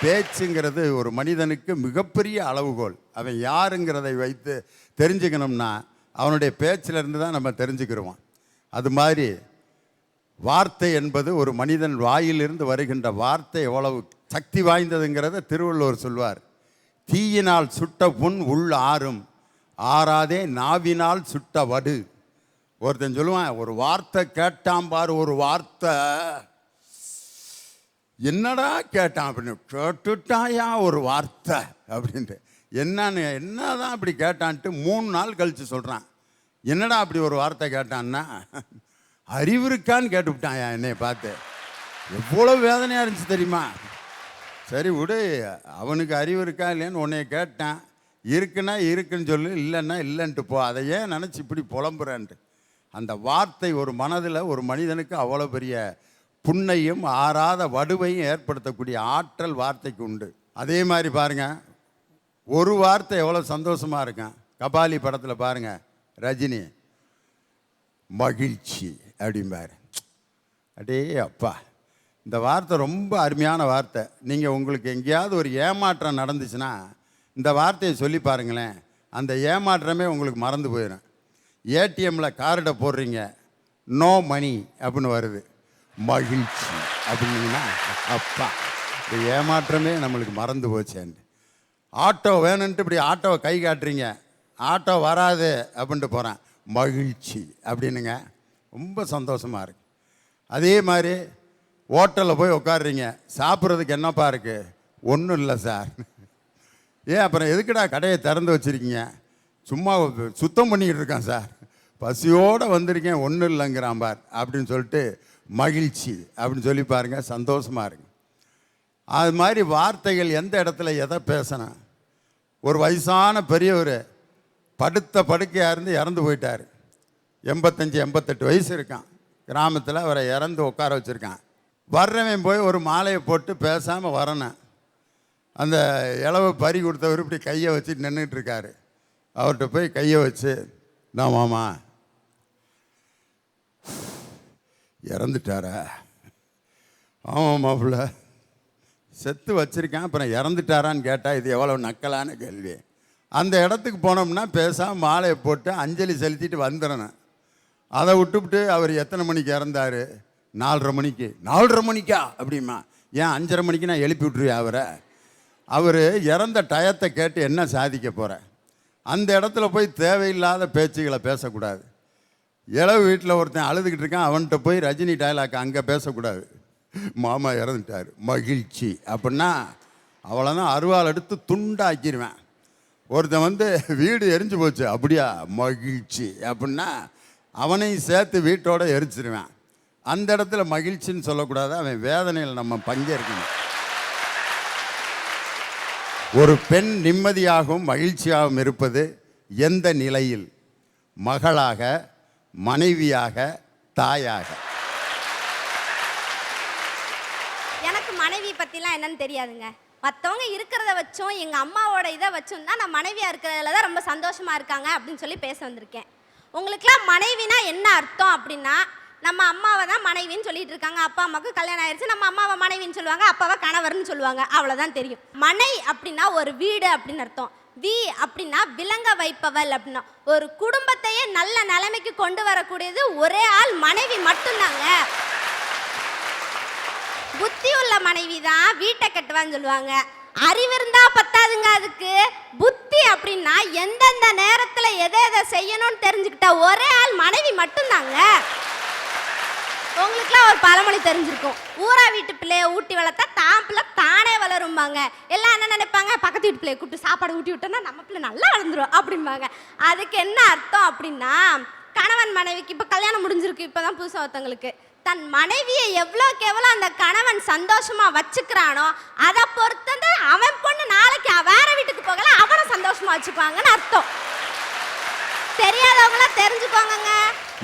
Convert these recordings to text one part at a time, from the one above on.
பேச்சுங்கிறது ஒரு மனிதனுக்கு மிகப்பெரிய அளவுகோல். அவன் யாருங்கிறதை வைத்து தெரிஞ்சுக்கணும்னா அவனுடைய பேச்சிலிருந்து தான் நம்ம தெரிஞ்சுக்கிறோம். அது மாதிரி வார்த்தை என்பது ஒரு மனிதன் வாயிலிருந்து வருகின்ற வார்த்தை எவ்வளவு சக்தி வாய்ந்ததுங்கிறத திருவள்ளுவர் சொல்வார். தீயினால் சுட்ட புண் உள் ஆறும், ஆறாதே நாவினால் சுட்ட வடு. ஒருத்தன் சொல்லுவான், ஒரு வார்த்தை கேட்டான் பாரு, ஒரு வார்த்தை என்னடா கேட்டான் அப்படின்னு. கேட்டுட்டாயா ஒரு வார்த்தை அப்படின்ட்டு. என்னதான் அப்படி கேட்டான்ட்டு 3 நாள் கழித்து சொல்கிறான். என்னடா அப்படி ஒரு வார்த்தை கேட்டான்னா, அறிவு இருக்கான்னு கேட்டுவிட்டாயா என்னை பார்த்து. எவ்வளோ வேதனையாக இருந்துச்சு தெரியுமா? சரி விடு, அவனுக்கு அறிவு இருக்கா இல்லைன்னு உன்னைய கேட்டான். இருக்குன்னா இருக்குன்னு சொல்லு, இல்லைன்னா இல்லைன்ட்டு போ. அதை ஏன் நினச்சி இப்படி புலம்புறேன்ட்டு. அந்த வார்த்தை ஒரு மனதில் ஒரு மனிதனுக்கு அவ்வளோ பெரிய புண்ணையும் ஆறாத வடுவையும் ஏற்படுத்தக்கூடிய ஆற்றல் வார்த்தைக்கு உண்டு. அதே மாதிரி பாருங்கள், ஒரு வார்த்தை எவ்வளோ சந்தோஷமாக இருக்கான். கபாலி படத்தில் பாருங்கள், ரஜினி மகிழ்ச்சி அப்படிம்பாரு. அடே அப்பா, இந்த வார்த்தை ரொம்ப அருமையான வார்த்தை. நீங்கள் உங்களுக்கு எங்கேயாவது ஒரு ஏமாற்றம் நடந்துச்சுன்னா இந்த வார்த்தையை சொல்லி பாருங்களேன், அந்த ஏமாற்றமே உங்களுக்கு மறந்து போயிடும். ஏடிஎம்மில் கார்டை போடுறீங்க, நோ மணி அப்படின்னு வருது, மகிழ்ச்சி அப்படின்னா அப்பா, இந்த ஏமாற்றமே நம்மளுக்கு மறந்து போச்சேன். ஆட்டோ வேணுன்ட்டு இப்படி ஆட்டோவை கை காட்டுறீங்க, ஆட்டோ வராது அப்படின்ட்டு போகிறேன், மகிழ்ச்சி அப்படின்னுங்க, ரொம்ப சந்தோஷமாக இருக்குது. அதே மாதிரி ஹோட்டலில் போய் உட்காடுறீங்க, சாப்பிட்றதுக்கு என்னப்பா இருக்குது? ஒன்றும் இல்லை சார். ஏன் அப்புறம் எதுக்குடா கடையை திறந்து வச்சுருக்கீங்க? சும்மா சுத்தம் பண்ணிக்கிட்டு இருக்கான் சார், பசியோடு வந்திருக்கேன், ஒன்றும் இல்லைங்கிறான் பார் அப்படின்னு சொல்லிட்டு மகிழ்ச்சி அப்படின்னு சொல்லி பாருங்கள், சந்தோஷமாக இருக்கு. அது மாதிரி வார்த்தைகள் எந்த இடத்துல எதை பேசணும். ஒரு வயசான பெரியவர் படுத்த படுக்கையாக இருந்து இறந்து போயிட்டார். 85-88 வயசு இருக்கான். கிராமத்தில் அவரை இறந்து உட்கார வச்சுருக்கான். வர்றவன் போய் ஒரு மாலையை போட்டு பேசாமல் வரணும். அந்த இளவை பறி கொடுத்தவர் இப்படி கையை வச்சுட்டு நின்றுட்டுருக்காரு. அவர்கிட்ட போய் கையை வச்சு, நான் மாமா இறந்துட்டாரா? ஆமாம் மாப்பிள்ள, செத்து வச்சுருக்கேன், அப்புறம் இறந்துட்டாரான்னு கேட்டால் இது எவ்வளோ நக்கலான கேள்வி. அந்த இடத்துக்கு போனோம்னா பேசாமல் மாலையை போட்டு அஞ்சலி செலுத்திட்டு வந்துடணும். அதை விட்டுவிட்டு அவர் எத்தனை மணிக்கு இறந்தார்? 4:30 மணிக்கு. 4:30 மணிக்கா அப்படிமா? ஏன் 5:30 மணிக்கு நான் எழுப்பி விட்ருவேன் அவரை? அவர் இறந்த டயத்தை கேட்டு என்ன சாதிக்க போகிறேன்? அந்த இடத்துல போய் தேவையில்லாத பேச்சுகளை பேசக்கூடாது. இளவு வீட்டில் ஒருத்தன் அழுதுகிட்டு இருக்கான், அவன்கிட்ட போய் ரஜினி டயலாக் அங்கே பேசக்கூடாது. மாமா இறந்துட்டார் மகிழ்ச்சி அப்படின்னா அவ்வளோதான், அருவாள் எடுத்து துண்டாக்கிடுவேன். ஒருத்தன் வீடு எரிஞ்சு போச்சு, அப்படியா மகிழ்ச்சி அப்படின்னா அவனையும் சேர்த்து வீட்டோடு எரிச்சிருவேன். அந்த இடத்துல மகிழ்ச்சின்னு சொல்லக்கூடாது, அவன் வேதனையில் நம்ம பங்கேற்கணும். ஒரு பெண் நிம்மதியாகவும் மகிழ்ச்சியாகவும் இருப்பது எந்த நிலையில்? மகளாக, மனைவியாக, தாயாக. எனக்கு மனைவி பற்றிலாம் என்னன்னு தெரியாதுங்க. மற்றவங்க இருக்கிறத வச்சும் எங்கள் அம்மாவோட இதை வச்சும் தான் நான் மனைவியாக இருக்கிறதுல தான் ரொம்ப சந்தோஷமாக இருக்காங்க அப்படின்னு சொல்லி பேச வந்திருக்கேன். உங்களுக்குலாம் மனைவினா என்ன அர்த்தம் அப்படின்னா, நம்ம அம்மாவை தான் மனைவின்னு சொல்லிட்டு இருக்காங்க. அப்பா அம்மாவுக்கு கல்யாணம் ஆயிடுச்சு, நம்ம அம்மாவை மனைவின்னு சொல்லுவாங்க, அப்பாவை கணவர்னு சொல்லுவாங்க, அவ்வளோதான் தெரியும். மனை அப்படின்னா ஒரு வீடு அப்படின்னு அர்த்தம். வி அப்படின்னா விளங்க வைப்பவள் அப்படின்னா ஒரு குடும்பத்தையே நல்ல நிலைமைக்கு கொண்டு வரக்கூடியது ஒரே ஆள் மனைவி மட்டும்தாங்க. புத்தி உள்ள மனைவி தான் வீட்டை கட்டுவான்னு சொல்லுவாங்க. அறிவு இருந்தா பத்தாதுங்க, அதுக்கு புத்தி அப்படின்னா எந்தெந்த நேரத்துல எதை எதை செய்யணும்னு தெரிஞ்சுக்கிட்ட ஒரே ஆள் மனைவி மட்டும்தாங்க. உங்களுக்குலாம் ஒரு பழமொழி தெரிஞ்சிருக்கும், ஊரா வீட்டு பிள்ளைய ஊட்டி வளர்த்தா தான் பிள்ளை தானே வளரும்பாங்க. எல்லாம் என்ன நினைப்பாங்க, பக்கத்து வீட்டு பிள்ளைய கூப்பிட்டு சாப்பாடு ஊட்டி விட்டோம்னா நம்ம பிள்ளை நல்லா வளர்ந்துரும் அப்படிம்பாங்க. அதுக்கு என்ன அர்த்தம் அப்படின்னா, கணவன் மனைவிக்கு இப்போ கல்யாணம் முடிஞ்சிருக்கு, இப்போதான் புதுசாக ஒருத்தவங்களுக்கு தன் மனைவியை எவ்வளோக்கு எவ்வளோ அந்த கணவன் சந்தோஷமா வச்சுக்கிறானோ அதை பொறுத்து அவன் பொண்ணு நாளைக்கு வேற வீட்டுக்கு போகல அவனை சந்தோஷமா வச்சுக்குவாங்கன்னு அர்த்தம். தெரியாதவங்களாம் தெரிஞ்சுக்கோங்க.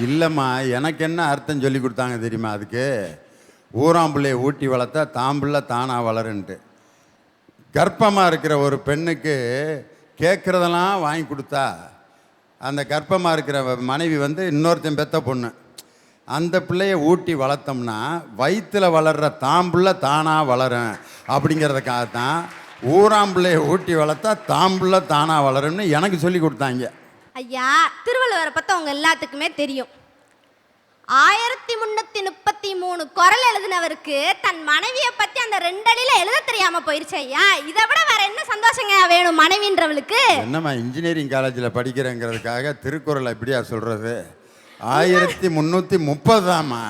இல்லைம்மா, எனக்கு என்ன அர்த்தம் சொல்லி கொடுத்தாங்க தெரியுமா? அதுக்கு ஊராம்பிள்ளையை ஊட்டி வளர்த்தா தாம்பிள்ளை தானாக வளருன்ட்டு. கர்ப்பமாக இருக்கிற ஒரு பெண்ணுக்கு கேட்குறதெல்லாம் வாங்கி கொடுத்தா அந்த கர்ப்பமாக இருக்கிற மனைவி இன்னொருத்தன் பெத்த பொண்ணு, அந்த பிள்ளையை ஊட்டி வளர்த்தோம்னா வயிற்றில் வளர்கிற தாம்பிள்ளை தானாக வளரும். அப்படிங்கிறதுக்காகத்தான் ஊராம்பிள்ளையை ஊட்டி வளர்த்தா தாம்பிள்ளை தானாக வளரும்னு எனக்கு சொல்லி கொடுத்தாங்க. ஐயா, திருவள்ளுவரை பற்றி அவங்க எல்லாத்துக்குமே தெரியும். 1333 குறள் எழுதினவருக்கு தன் மனைவியை பற்றி அந்த 2 அடியில் எழுத தெரியாமல் போயிருச்சு ஐயா. இதை விட வேற என்ன சந்தோஷங்க வேணும் மனைவின்றவளுக்கு? என்னம்மா இன்ஜினியரிங் காலேஜில் படிக்கிறேங்கிறதுக்காக திருக்குறளை எப்படியா சொல்கிறது? 1330 தாம்மா.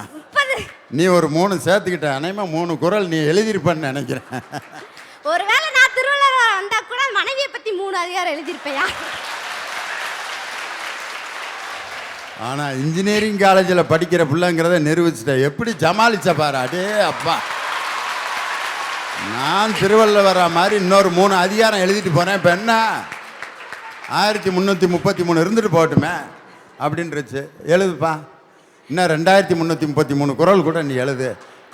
நீ ஒரு 3 சேர்த்துக்கிட்ட, அனைமா 3 குறள் நீ எழுதியிருப்பன்னு நினைக்கிறேன். ஒருவேளை நான் திருவள்ளுவர் வந்தா கூட மனைவியை பற்றி 3 அதிகாரம் எழுதியிருப்பையா? ஆனால் இன்ஜினியரிங் காலேஜில் படிக்கிற பிள்ளைங்கிறத நிரூபிச்சிட்டேன். எப்படி சமாளிச்ச பாரு. அடே அப்பா, நான் திருவள்ளுவர மாதிரி இன்னொரு 3 அதிகாரம் எழுதிட்டு போனேன். இப்போ என்ன 1333 இருந்துட்டு போகட்டுமே அப்படின்னுச்சு. எழுதுப்பா, இன்னும் 2333 குறள் கூட நீ எழுது.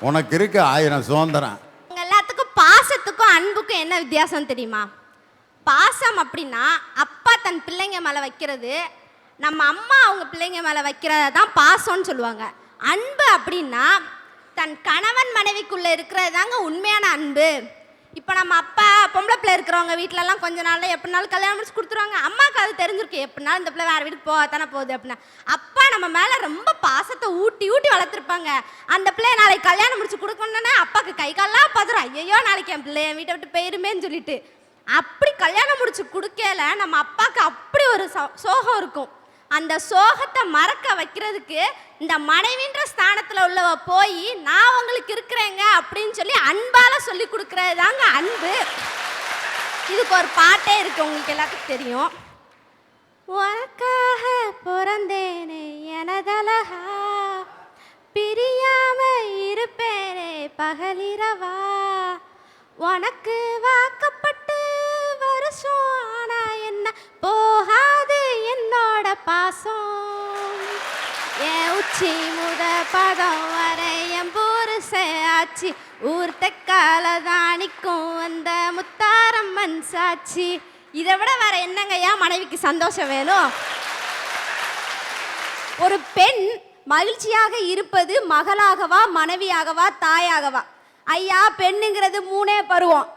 உனக்கு இருக்கு 1000 சுதந்திரம். எல்லாத்துக்கும் பாசத்துக்கும் அன்புக்கும் என்ன வித்தியாசம் தெரியுமா? பாசம் அப்படின்னா அப்பா தன் பிள்ளைங்க மேலே வைக்கிறது, நம்ம அம்மா அவங்க பிள்ளைங்க மேலே வைக்கிறத தான் பாசம்னு சொல்லுவாங்க. அன்பு அப்படின்னா தன் கணவன் மனைவிக்குள்ளே இருக்கிறது தாங்க உண்மையான அன்பு. இப்போ நம்ம அப்பா பொம்பளை பிள்ளை இருக்கிறவங்க வீட்டிலலாம் கொஞ்ச நாளில் எப்படினாலும் கல்யாணம் முடிச்சு கொடுத்துருவாங்க. அம்மாவுக்கு அது தெரிஞ்சிருக்கு, எப்படினாலும் இந்த பிள்ளை வேறு வீட்டுக்கு போகத்தானே போகுது அப்படின்னா. அப்பா நம்ம மேலே ரொம்ப பாசத்தை ஊட்டி ஊட்டி வளர்த்துருப்பாங்க. அந்த பிள்ளைய நாளைக்கு கல்யாணம் முடிச்சு கொடுக்கணுன்னே அப்பாவுக்கு கை கால்லாம் பதறும், ஐயோ நாளைக்கு என் பிள்ளைய வீட்டை விட்டு போயிருமேன்னு சொல்லிட்டு. அப்படி கல்யாணம் முடிச்சு கொடுக்கல நம்ம அப்பாவுக்கு அப்படி ஒரு சோகம் இருக்கும். அந்த சோகத்தை மறக்க வைக்கிறதுக்கு இந்த மனைவின்ற ஸ்தானத்தில் உள்ளவ போய் நான் உங்களுக்கு இருக்கிறேங்க அப்படின்னு சொல்லி அன்பால சொல்லி கொடுக்கறது தாங்க அன்பு. இதுக்கு ஒரு பாட்டே இருக்கு, உங்களுக்கு எல்லாத்துக்கும் தெரியும். உனக்காக பிறந்தேனே எனதழகா, பிரியாம இருப்பேனே பகலிரவா, உனக்கு வாக்கப்பட்டு வருஷம் ஆனா என்ன போகாது என்னோட பாசம், என் உச்சி முத பதம் வரை என் புருஷ ஆச்சி, ஊர் தெக்கால தானிக்கும் வந்த முத்தாரம்மன் சாட்சி. இதை விட வேற என்னங்கய்யா மனைவிக்கு சந்தோஷம் வேணும்? ஒரு பெண் மகிழ்ச்சியாக இருப்பது மகளாகவா மனைவியாகவா தாயாகவா? ஐயா, பெண்ணுங்கிறது 3 பருவம்.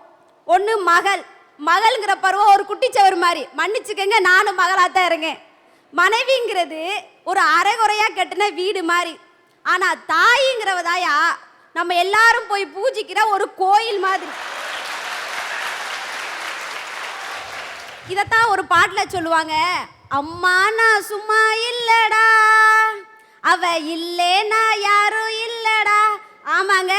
ஒன்று மகள். மகள்ங்கிற பருவம் ஒரு குட்டிச்சவர் மாதிரி, மன்னிச்சுக்கங்க நானும் மகளாக தான் இருங்கேன். மனைவிங்கிறது ஒரு அரைகுறையாக கட்டின வீடு மாதிரி. ஆனால் தாய்ங்கிறவதாயா நம்ம எல்லாரும் போய் பூஜிக்கிற ஒரு கோயில் மாதிரி. இதைத்தான் ஒரு பாட்டில் சொல்லுவாங்க, அம்மா நான் சும்மா இல்லடா, அவ இல்லைன்னா யாரும் இல்லடா. ஆமாங்க,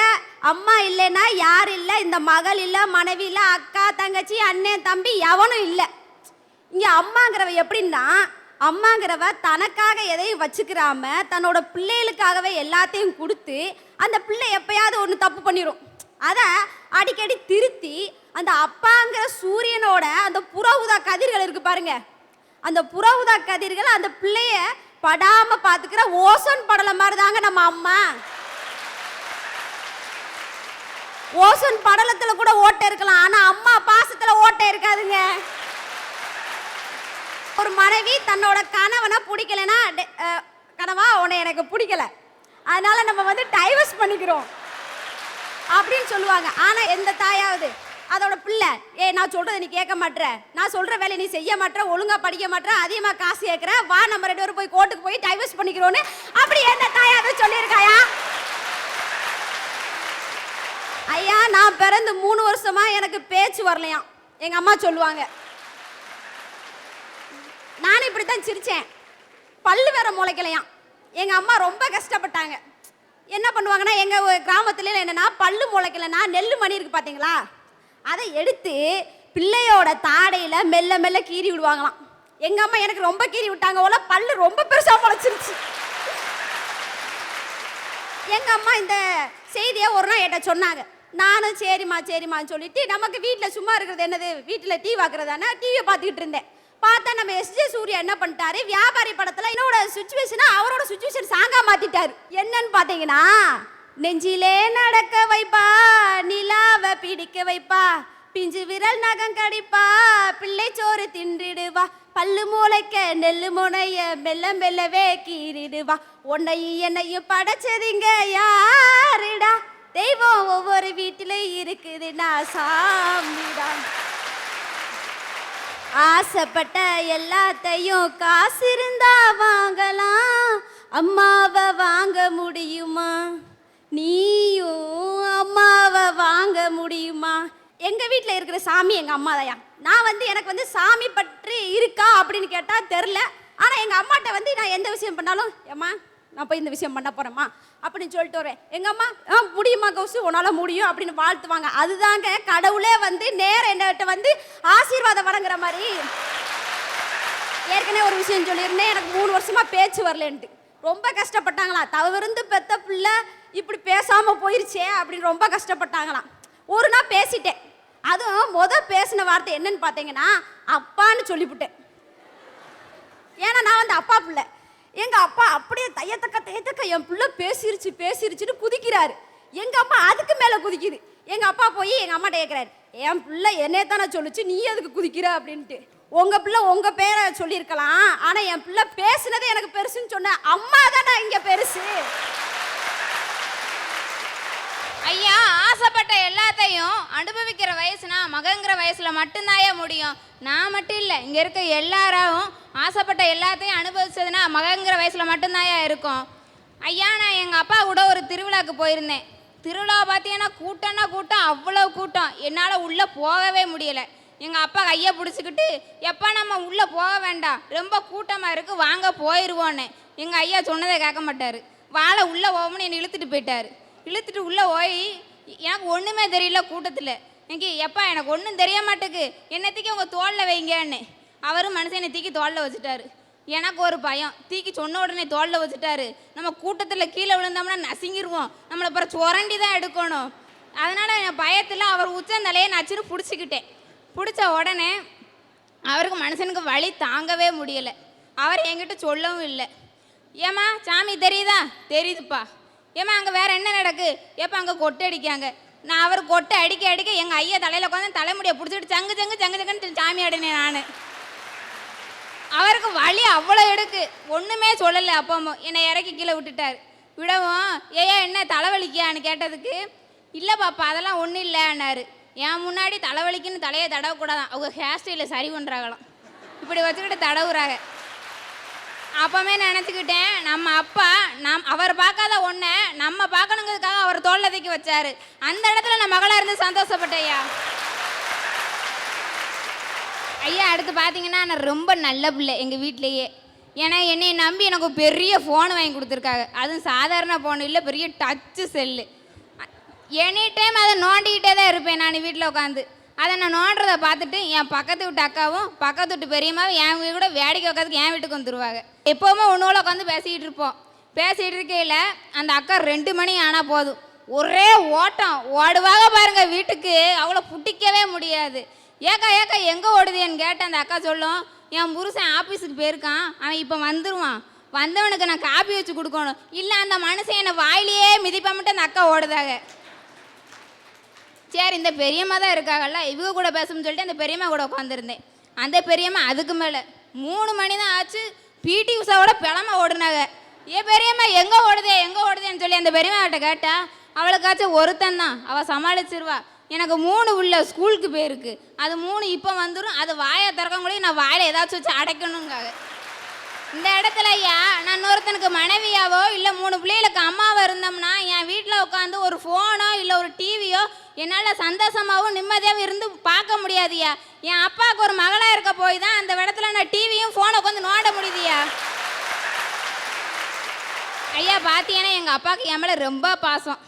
அம்மா இல்லைன்னா யார் இல்லை, இந்த மகள் இல்லை, மனைவி இல்லை, அக்கா தங்கச்சி அண்ணன் தம்பி எவனும் இல்லை. இங்கே அம்மாங்கிறவ எப்படின்னா, அம்மாங்கிறவ தனக்காக எதையும் வச்சுக்கிறாம தன்னோட பிள்ளைகளுக்காகவே எல்லாத்தையும் கொடுத்து, அந்த பிள்ளை எப்பயாவது ஒன்று தப்பு பண்ணிடும், அதை அடிக்கடி திருத்தி அந்த அப்பாங்கிற சூரியனோட அந்த புற ஊதா கதிர்கள் இருக்கு பாருங்க, அந்த புற ஊதா கதிர்கள் அந்த பிள்ளைய படாம பார்த்துக்கிற ஓசோன் படலம் மாதிரி தாங்க நம்ம அம்மா. ஓசோன் படலத்துல கூட ஓட்டை இருக்கலாம், ஆனா அம்மா பாசத்துல ஓட்டை இருக்காதுங்க. ஒரு மனைவி தன்னோட கணவனை பிடிக்கலன்னா, கணவா உன்னை எனக்கு பிடிக்கல, அதனால நம்ம டைவர்ஸ் பண்ணிக்கிறோம் அப்படின்னு சொல்லுவாங்க. ஆனா எந்த தாயாவது அதோட பிள்ளை, நான் சொல்றதை நீ கேட்க மாட்டேற, நான் சொல்ற வேலையை நீ செய்ய மாட்டேற, ஒழுங்கா படிக்க மாட்டேற, அதிகமா காசு கேட்கிற, வா நம்ம 2 பேரும் போய் கோர்ட்டுக்கு போய் டைவர்ஸ் பண்ணிக்கிறோன்னு அப்படி எந்த தாயாவது சொல்லியிருக்காயா? ஐயா, நான் பிறந்து 3 வருஷமா எனக்கு பேச்சு வரலையாம், எங்க அம்மா சொல்லுவாங்க. நானும் இப்படித்தான் சிரிச்சேன், பல்லு வேற முளைக்கலையாம். எங்க அம்மா ரொம்ப கஷ்டப்பட்டாங்க. என்ன பண்ணுவாங்கன்னா, எங்க கிராமத்துல என்னன்னா, பல்லு முளைக்கலன்னா நெல்லு மணி இருக்கு பாத்தீங்களா, அதை எடுத்து பிள்ளையோட தாடையில மெல்ல மெல்ல கீறி விடுவாங்களாம். எங்க அம்மா எனக்கு ரொம்ப கீறி விட்டாங்க, போல பல்லு ரொம்ப பெருசா முளைச்சிருச்சு. எங்க அம்மா இந்த செய்தியை ஒரு நாள் என்கிட்ட சொன்னாங்க. நானும் சரிம்மா சரிம்மான்னு சொல்லிட்டு, நமக்கு வீட்டில் சும்மா இருக்கிறது என்னது, வீட்டில் டிவி பார்க்கறதானே, டிவியை பார்த்துக்கிட்டு இருந்தேன். பார்த்தா நம்ம எஸ்ஜே சூர்யா என்ன பண்ணிட்டாரு, வியாபாரி படத்தில் என்னோட சுச்சுவேஷனை அவரோட சுச்சுவேஷன் சாங்கா மாத்திட்டாரு. என்னன்னு பார்த்தீங்கன்னா, நெஞ்சிலே நடக்க வைப்பா, நிலாவை பிடிக்க வைப்பா, பிஞ்சு விரல் நகம் கடிப்பா, பிள்ளை சோறு தின்றிடுவா, பல்லு மூளைக்க நெல்லு முனைய மெல்ல மெல்லவே கீறிடுவா, உன்னையும் என்னையும் படைச்சதுங்க யாருடா, தெய்வம் ஒவ்வொரு வீட்டிலும் இருக்குதுன்னா சாமிதான். ஆசைப்பட்ட எல்லாத்தையும் காசு இருந்தா வாங்கலாம், அம்மாவை வாங்க முடியுமா? நீயும் அம்மாவை வாங்க முடியுமா? எங்க வீட்டில் இருக்கிற சாமி எங்க அம்மா தாயா. நான் எனக்கு சாமி பற்றி இருக்கா அப்படின்னு கேட்டா தெரில. ஆனா எங்க அம்மாட்ட நான் எந்த விஷயம் பண்ணாலும், ஏம்மா நான் போய் இந்த விஷயம் பண்ண போறேம்மா அப்படின்னு சொல்லிட்டு வரேன். எங்க அம்மா முடியுமா கௌசி, உன்னால முடியும் அப்படின்னு வாழ்த்துவாங்க. அதுதாங்க கடவுளே நேர என்கிட்ட ஆசீர்வாதம் வழங்குற மாதிரி. ஏற்கனவே ஒரு விஷயம் சொல்லியிருந்தேன், எனக்கு 3 வருஷமா பேச்சு வரலன்ட்டு ரொம்ப கஷ்டப்பட்டாங்களாம். தவிர்த்து பெத்த பிள்ளை இப்படி பேசாம போயிருச்சே அப்படின்னு ரொம்ப கஷ்டப்பட்டாங்களாம். ஒரு நாள் பேசிட்டேன். அதுவும் பேசின வார்த்தை என்னன்னு பார்த்தீங்கன்னா அப்பான்னு சொல்லிவிட்டேன். ஏன்னா நான் அப்பா பிள்ளை. எங்க அப்பா அப்படியே தையத்தக்க என் பிள்ளை பேசிருச்சுன்னு குதிக்கிறாரு. எங்க அம்மா அதுக்கு மேல குதிக்குது. எங்க அப்பா போய் எங்க அம்மாட்ட கேட்கிறாரு, என் பிள்ளை என்னையத்தானே சொல்லுச்சு, நீ எதுக்கு குதிக்கிற அப்படின்ட்டு. உங்க பிள்ளை உங்க பேரை சொல்லியிருக்கலாம், ஆனா என் பிள்ளை பேசுனது எனக்கு பெருசுன்னு சொன்ன அம்மா தானே இங்க பெருசு. ஐயா, ஆசைப்பட்ட எல்லாத்தையும் அனுபவிக்கிற வயசுனா மகங்கிற வயசுல மட்டும்தாயா முடியும். நான் மட்டும் இல்லை, இங்கே இருக்க எல்லாரும் ஆசைப்பட்ட எல்லாத்தையும் அனுபவிச்சதுன்னா மகங்கிற வயசுல மட்டும்தாயா இருக்கும். ஐயா, நான் எங்கள் அப்பா கூட ஒரு திருவிழாக்கு போயிருந்தேன். திருவிழா பார்த்தீங்கன்னா கூட்டம்னா கூட்டம், அவ்வளோ கூட்டம். என்னால் உள்ளே போகவே முடியலை. எங்கள் அப்பா கையை பிடிச்சிக்கிட்டு, எப்பா நம்ம உள்ளே போக வேண்டாம், ரொம்ப கூட்டமாக இருக்குது, வாங்க போயிடுவோன்னு. எங்கள் ஐயா சொன்னதை கேட்க மாட்டார். வாழை உள்ளே போவோம்னு என்னை இழுத்துட்டு போயிட்டார். இழுத்துட்டு உள்ளே போய் எனக்கு ஒன்றுமே தெரியல கூட்டத்தில். எனக்கு எப்பா எனக்கு ஒன்றும் தெரிய மாட்டேக்கு, என்னத்தைக்கு உங்கள் தோளில் வைங்கன்னு. அவரும் மனுஷனை தூக்கி தோளில் வச்சுட்டாரு. எனக்கு ஒரு பயம், தூக்கி சொன்ன உடனே தோளில் வச்சுட்டாரு. நம்ம கூட்டத்தில் கீழே விழுந்தோம்னா நசுங்கிடுவோம், நம்மளை அப்புறம் சுரண்டி தான் எடுக்கணும். அதனால் என் பயத்தில் அவர் உச்சந்தலையை நச்சுன்னு பிடிச்சிக்கிட்டேன். பிடிச்ச உடனே அவருக்கு மனுஷனுக்கு வலி தாங்கவே முடியலை. அவர் என்கிட்ட சொல்லவும் இல்லை. ஏம்மா சாமி தெரியுதா? தெரியுதுப்பா. ஏம்மா அங்கே வேறு என்ன நடக்கு? ஏப்பா அங்கே கொட்டை அடிக்காங்க. நான் அவர் கொட்டை அடிக்க எங்கள் ஐயா தலையில் உட்காந்து தலைமுடியை பிடிச்சிட்டு சங்குன்னு சாமி ஆடினேன் நான். அவருக்கு வலி அவ்வளோ எடுக்கு, ஒன்றுமே சொல்லலை. அப்போ என்னை இறக்கி கீழே விட்டுட்டார். விடவும் ஏயா என்ன தலைவலிக்கியான்னு கேட்டதுக்கு, இல்லை பாப்பா அதெல்லாம் ஒன்றும் இல்லைன்னாரு. என் முன்னாடி தலைவலிக்குன்னு தலையை தடவக்கூடாதான், அவங்க ஹேர் ஸ்டைலில் சரி பண்ணுறாங்களாம். இப்படி வச்சுக்கிட்டு தடவுறாங்க. அப்போமே நினச்சிக்கிட்டேன், நம்ம அப்பா அவர் பார்க்காத ஒன்றை நம்ம பார்க்கணுங்கிறதுக்காக அவர் தோளில் தூக்கி வச்சாரு. அந்த இடத்துல நான் மகளாக இருந்து சந்தோஷப்பட்டேன் ஐயா. ஐயா, அடுத்து பார்த்தீங்கன்னா நான் ரொம்ப நல்ல பிள்ளை எங்கள் வீட்டிலையே. ஏன்னா என்னை நம்பி எனக்கு பெரிய ஃபோன் வாங்கி கொடுத்துருக்காங்க. அதுவும் சாதாரண ஃபோன் இல்லை, பெரிய டச்சு செல்லு. எனி டைம் அதை நோண்டிக்கிட்டே தான் இருப்பேன் நான் வீட்டில் உட்காந்து. அதை நான் நோண்டுறதை பார்த்துட்டு என் பக்கத்து வீட்டு அக்காவும் பக்கத்து வீட்டு பெரியம்மாவும் என் வீடு கூட வேடிக்கை உட்காந்துக்கு என் வீட்டுக்கு வந்துடுவாங்க. எப்போவுமே ஒன்றுல உட்காந்து பேசிக்கிட்டு இருப்போம். பேசிகிட்டு இருக்கையில் அந்த அக்கா 2 மணி ஆனால் போதும் ஒரே ஓட்டம் ஓடுவாங்க பாருங்க வீட்டுக்கு. அவ்வளோ பிடிக்கவே முடியாது. ஏக்கா எங்கே ஓடுதேன்னு கேட்டேன். அந்த அக்கா சொல்லும், என் புருஷன் ஆஃபீஸுக்கு போயிருக்கான், அவன் இப்போ வந்துடுவான், வந்தவனுக்கு நான் காப்பி வச்சு கொடுக்கணும். இல்லை அந்த மனுஷன் என்னை வாயிலேயே மிதிப்பாமட்டு அந்த அக்கா ஓடுதாங்க. சரி, இந்த பெரியம்மா தான் இருக்காங்கல்ல, இவங்க கூட பேசணும்னு சொல்லிட்டு அந்த பெரியம்மா கூட உட்காந்துருந்தேன். அந்த பெரியம்மா அதுக்கு மேலே 3 மணி தான் ஆச்சு, பிடி உஷாவோட பிளமா ஓடுனாங்க. பெரியம்மா எங்கே ஓடுதேன்னு சொல்லி அந்த பெரியம்மா கிட்ட கேட்டா, அவளுக்காச்சும் ஒருத்தன் தான், அவள் சமாளிச்சிருவா. எனக்கு 3 உள்ள ஸ்கூலுக்கு போயிருக்கு, அது 3 இப்போ வந்துடும், அது வாயை திறக்கங்கூட நான் வாயில் ஏதாச்சும் வச்சு அடைக்கணுங்காக. இந்த இடத்துல ஐயா, நான் இன்னொருத்தனுக்கு மனைவியாவோ இல்லை 3 பிள்ளைகளுக்கு அம்மாவோ இருந்தோம்னா என் வீட்டில் உட்காந்து ஒரு ஃபோனோ இல்லை ஒரு டிவியோ என்னால் சந்தோஷமாகவும் நிம்மதியாகவும் இருந்து பார்க்க முடியாதுயா. என் அப்பாவுக்கு ஒரு மகளாக இருக்க போய் தான் அந்த இடத்துல நான் டிவியும் ஃபோனை உட்காந்து நோண்ட முடியுதுயா. ஐயா, பார்த்தீங்கன்னா எங்கள் அப்பாவுக்கு என் மேலே ரொம்ப பாசம்.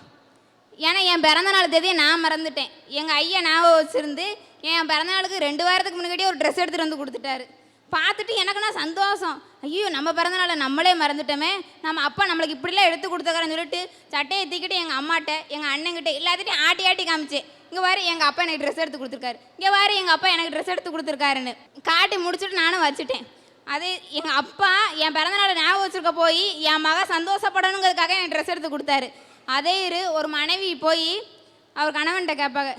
ஏன்னா என் பிறந்தநாள் தேதியை நான் மறந்துட்டேன். எங்கள் ஐயா ஞாபகம் வச்சுருந்து என் பிறந்தநாளுக்கு 2 வாரத்துக்கு முன்னாடியே ஒரு ட்ரெஸ் எடுத்துகிட்டு வந்து கொடுத்துட்டாரு. பார்த்துட்டு எனக்கு நான் சந்தோஷம். ஐயோ, நம்ம பிறந்தநாளை நம்மளே மறந்துட்டோமே, நம்ம அப்பா நம்மளுக்கு இப்படிலாம் எடுத்து கொடுத்துக்கிறேன்னு சொல்லிட்டு சட்டையை தூக்கிட்டு எங்கள் அம்மாட்ட எங்கள் அண்ணங்கிட்ட எல்லாத்தையும் ஆட்டி காமிச்சேன். இங்கே வாரு எங்கள் அப்பா எனக்கு ட்ரெஸ் எடுத்து கொடுத்துருக்காரு, இங்கே வாரு எங்கள் அப்பா எனக்கு ட்ரெஸ் எடுத்து கொடுத்துருக்காருன்னு காட்டி முடிச்சுட்டு நானும் வச்சுட்டேன். அது எங்கள் அப்பா என் பிறந்தநாளை ஞாபகம் வச்சுருக்க போய் என் மக சந்தோஷப்படணுங்கிறதுக்காக எனக்கு ட்ரெஸ் எடுத்து கொடுத்தாரு. அதே ஒரு மனைவி போய் அவர் கணவன்கிட்ட கேட்பாங்க,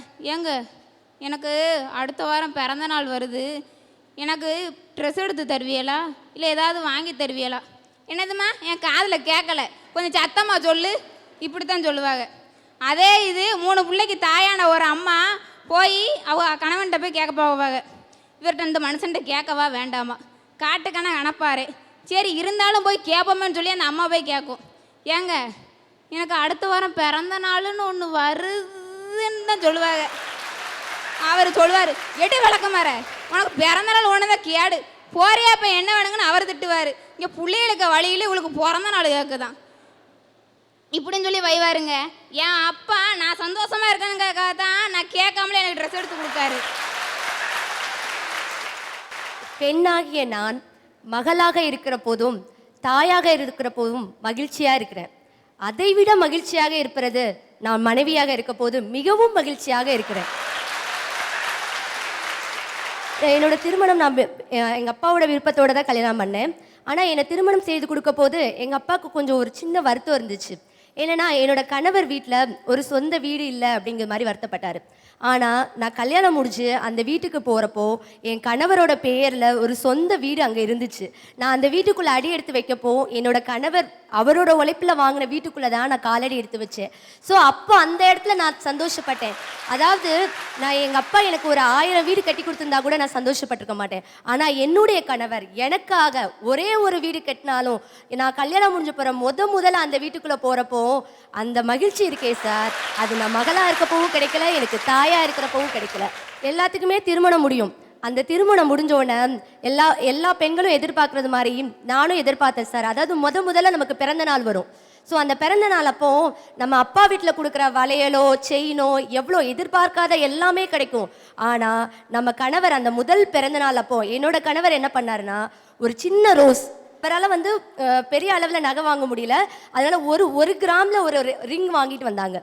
எனக்கு அடுத்த வாரம் பிறந்த நாள் வருது, எனக்கு ட்ரெஸ் எடுத்து தருவியலா இல்லை ஏதாவது வாங்கி தருவியலா? என்னதுமா என் காதில் கேட்கல, கொஞ்சம் சத்தமாக சொல்லு, இப்படி தான் சொல்லுவாங்க. அதே இது 3 பிள்ளைக்கு தாயான ஒரு அம்மா போய் அவ கணவன்கிட்ட போய் கேட்க போவாங்க, இவர்கிட்ட இந்த மனுஷன்ட்ட கேட்கவா வேண்டாமா, காட்டுக்கான கணப்பாரு, சரி இருந்தாலும் போய் கேட்போமேன்னு சொல்லி அந்த அம்மா போய் கேட்கும். ஏங்க எனக்கு அடுத்த வாரம் பிறந்த நாளுன்னு ஒன்று வருதுன்னு தான் சொல்லுவாங்க. அவர் சொல்லுவார், எடு விளக்கமாற, உனக்கு பிறந்த நாள் ஒன்று தான் கேடு, போறியா இப்போ என்ன வேணுங்கன்னு அவர் திட்டுவார். இங்கே பிள்ளைகளுக்கு வழியில் இவளுக்கு பிறந்த நாள் கேட்குதான் இப்படின்னு சொல்லி வைவாருங்க. என் அப்பா நான் சந்தோஷமா இருக்கேனுங்கிறதுக்காக தான் நான் கேட்காமலே எனக்கு ட்ரெஸ் எடுத்து கொடுத்தாரு. பெண்ணாகிய நான் மகளாக இருக்கிற போதும் தாயாக இருக்கிற போதும் மகிழ்ச்சியாக இருக்கிறேன். அதைவிட மகிழ்ச்சியாக இருப்பது நான் மனைவியாக இருக்க போது மிகவும் மகிழ்ச்சியாக இருக்கிறேன். என்னோட திருமணம் நான் எங்கள் அப்பாவோட விருப்பத்தோடு தான் கல்யாணம் பண்ணேன். ஆனால் என்னை திருமணம் செய்து கொடுக்க போது எங்கள் அப்பாவுக்கு கொஞ்சம் ஒரு சின்ன வருத்தம் இருந்துச்சு. என்னென்னா என்னோட கணவர் வீட்டில் ஒரு சொந்த வீடு இல்லை அப்படிங்கிற மாதிரி வருத்தப்பட்டார். ஆனால் நான் கல்யாணம் முடிஞ்சு அந்த வீட்டுக்கு போகிறப்போ என் கணவரோட பெயரில் ஒரு சொந்த வீடு அங்கே இருந்துச்சு. நான் அந்த வீட்டுக்குள்ளே அடி எடுத்து வைக்கப்போ என்னோட கணவர் அவரோட உழைப்பில் வாங்கின வீட்டுக்குள்ளே தான் நான் காலடி எடுத்து வச்சேன். ஸோ அப்போ அந்த இடத்துல நான் சந்தோஷப்பட்டேன். அதாவது நான் எங்கள் அப்பா எனக்கு ஒரு 1000 வீடு கட்டி கொடுத்துருந்தா கூட நான் சந்தோஷப்பட்டிருக்க மாட்டேன். ஆனால் என்னுடைய கணவர் எனக்காக ஒரே ஒரு வீடு கட்டினாலும் நான் கல்யாணம் முடிஞ்ச போகிற முதல்ல அந்த வீட்டுக்குள்ளே போகிறப்போ அந்த மகிழ்ச்சி இருக்கே சார், அது நான் மகளாக இருக்கப்பவும் கிடைக்கல, எனக்கு தாயாக இருக்கிறப்பவும் கிடைக்கல. எல்லாத்துக்குமே திருமணம் முடியும். அந்த திருமணம் முடிஞ்ச உடனே எல்லா பெண்களும் எதிர்பார்க்கறது மாதிரி நானும் எதிர்பார்த்தேன் சார். அதாவது முதல்ல நமக்கு பிறந்த நாள் வரும். ஸோ அந்த பிறந்த நாள் அப்போ நம்ம அப்பா வீட்டில் கொடுக்குற வளையலோ செயினோ எவ்வளோ எதிர்பார்க்காத எல்லாமே கிடைக்கும். ஆனால் நம்ம கணவர் அந்த முதல் பிறந்த நாள் அப்போ என்னோட கணவர் என்ன பண்ணாருன்னா, ஒரு சின்ன ரோஸ், அவரால் பெரிய அளவில் நகை வாங்க முடியல, அதனால் ஒரு கிராமில் ஒரு ரிங் வாங்கிட்டு வந்தாங்க.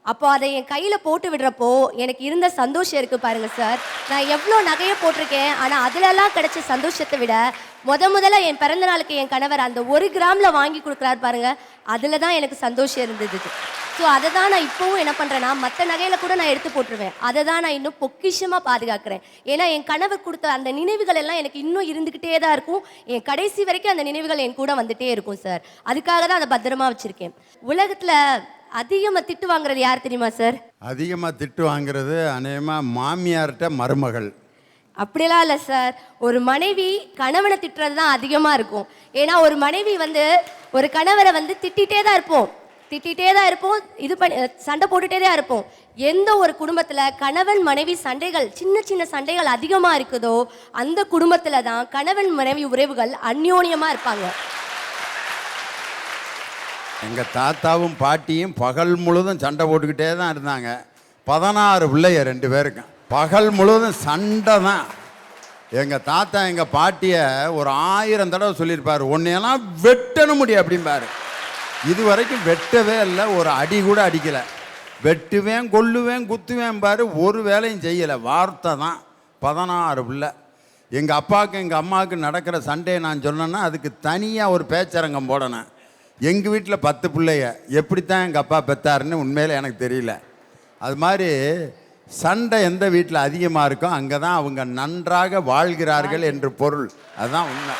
அப்போ அதை என் கையில் போட்டு விடுறப்போ எனக்கு இருந்த சந்தோஷம் இருக்குது பாருங்கள் சார். நான் எவ்வளோ நகையை போட்டிருக்கேன், ஆனால் அதிலெல்லாம் கிடைச்ச சந்தோஷத்தை விட முதல்ல என் பிறந்த நாளுக்கு என் கணவர் அந்த 1 கிராமில் வாங்கி கொடுக்குறாரு பாருங்கள், அதில் தான் எனக்கு சந்தோஷம் இருந்தது. ஸோ அதை தான் நான் இப்போவும் என்ன பண்ணுறேன்னா, மற்ற நகையில் கூட நான் எடுத்து போட்டுருவேன், அதை தான் நான் இன்னும் பொக்கிஷமாக பாதுகாக்கிறேன். ஏன்னா என் கணவர் கொடுத்த அந்த நினைவுகள் எல்லாம் எனக்கு இன்னும் இருந்துக்கிட்டே தான் இருக்கும். என் கடைசி வரைக்கும் அந்த நினைவுகள் என் கூட வந்துகிட்டே இருக்கும் சார். அதுக்காக தான் அதை பத்திரமா வச்சுருக்கேன். உலகத்தில் அதிகமாக திட்டு வாங்குறது யார் தெரியுமா சார்? அதிகமாக திட்டு வாங்குறது அநேகமாக மாமியார்கிட்ட மருமகள். அப்படிலாம் இல்லை சார். ஒரு மனைவி கணவனை திட்டுறது தான் அதிகமாக இருக்கும். ஏன்னா ஒரு மனைவி ஒரு கணவரை திட்டிகிட்டே தான் இருப்போம், சண்டை போட்டுகிட்டே தான் இருப்போம். எந்த ஒரு குடும்பத்தில் கணவன் மனைவி சண்டைகள், சின்ன சண்டைகள் அதிகமாக இருக்குதோ அந்த குடும்பத்தில் தான் கணவன் மனைவி உறவுகள் அந்யோன்யமாக இருப்பாங்க. எங்கள் தாத்தாவும் பாட்டியும் பகல் முழுதும் சண்டை போட்டுக்கிட்டே தான் இருந்தாங்க. 16 பிள்ளைய 2 பேருக்கும் பகல் முழுவதும் சண்டை தான். எங்கள் தாத்தா எங்கள் பாட்டியை ஒரு 1000 தடவை சொல்லியிருப்பார், உன்னையெல்லாம் வெட்டணும் முடியும் அப்படிம்பாரு. இது வரைக்கும் வெட்டவே இல்லை, ஒரு அடி கூட அடிக்கலை. வெட்டுவேன் கொல்லுவேன் குத்துவேன் பாரு, ஒரு வேலையும் செய்யலை, வார்த்தை தான். 16 பிள்ளை. எங்கள் அப்பாவுக்கு எங்கள் அம்மாவுக்கு நடக்கிற சண்டையை நான் சொன்னேன்னா அதுக்கு தனியாக ஒரு பேச்சரங்கம் போடணும். எங்கள் வீட்டில் 10 பிள்ளைய எப்படித்தான் எங்கள் அப்பா பெற்றாருன்னு உண்மையில் எனக்கு தெரியல. அது மாதிரி சண்டை எந்த வீட்டில் அதிகமாக இருக்கோ அங்கே தான் அவங்க நன்றாக வாழ்கிறார்கள் என்று பொருள். அதுதான் உண்மை.